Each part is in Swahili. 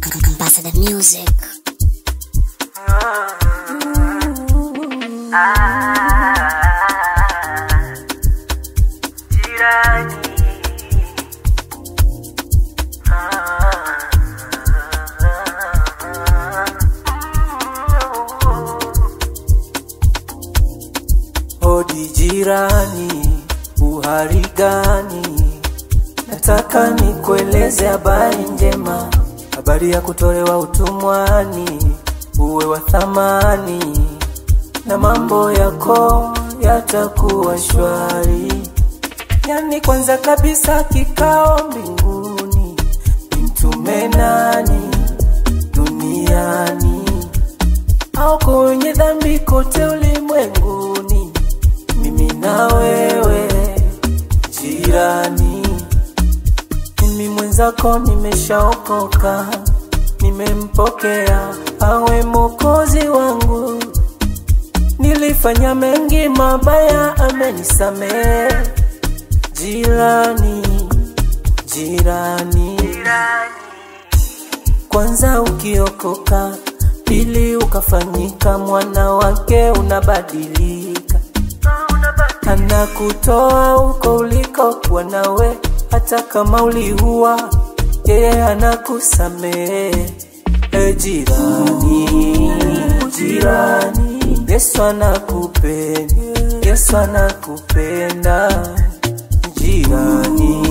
Ambassador Music. Hodi jirani, uhali gani? Nataka nikueleze habari njema, habari ya kutolewa utumwani, uwe wa thamani, na mambo yako yatakuwa shwari. Yani kwanza kabisa kikao mbinguni, mtume nani duniani, au kwenye dhambi kote ulimwenguni, mimi na wewe jirani. Mimi mwenzako nimeshaokoka, nimempokea awe mwokozi wangu. Nilifanya mengi mabaya, amenisamehe. Jirani, jirani, kwanza ukiokoka, pili ukafanyika mwana wake, unabadilika. Anakutoa uko uliko kuwa nawe, hata kama uliua, yeye anakusamehe. Jirani, jirani, Yesu anakupenda, Yesu anakupenda. Jirani,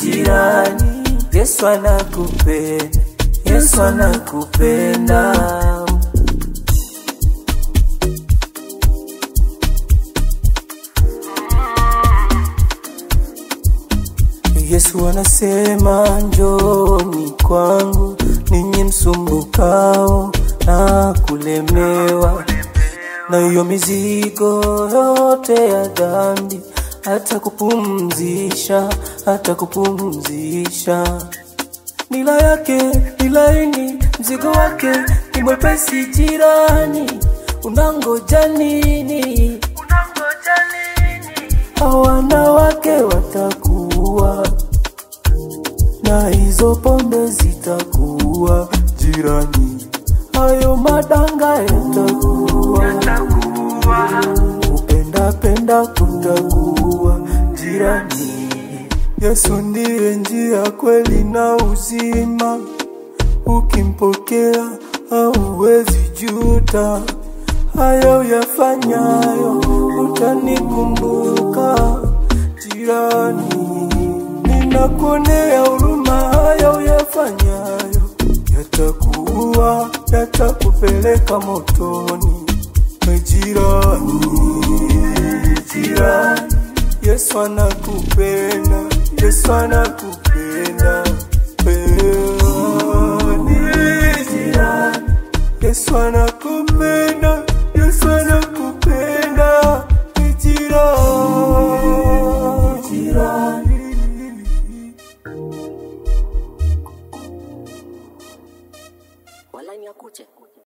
jirani, Yesu anakupenda, Yesu anakupenda. Yesu anasema njoni kwangu, ninyi msumbukao na kulemewa na hiyo mizigo yote ya dhambi, hata kupumzisha, hata kupumzisha. Nila yake ni laini, mzigo wake ni mwepesi. Jirani, unangoja nini? Wanawake watakuwa na hizo pombe zitakuwa. Jirani, hayo madanga yatakuwa. Kupenda penda kutakuwa. Jirani, Yesu ndiye njia, kweli na uzima. Ukimpokea hauwezi juta. Hayo yafanyayo utanikumbuka. Jirani, ninakuonea huruma. Hayo yafanyayo yatakuwa, yatakupeleka motoni. Jirani, jirani, Yesu anakupenda, Yesu anakupenda. Jirani, Yesu anakupenda,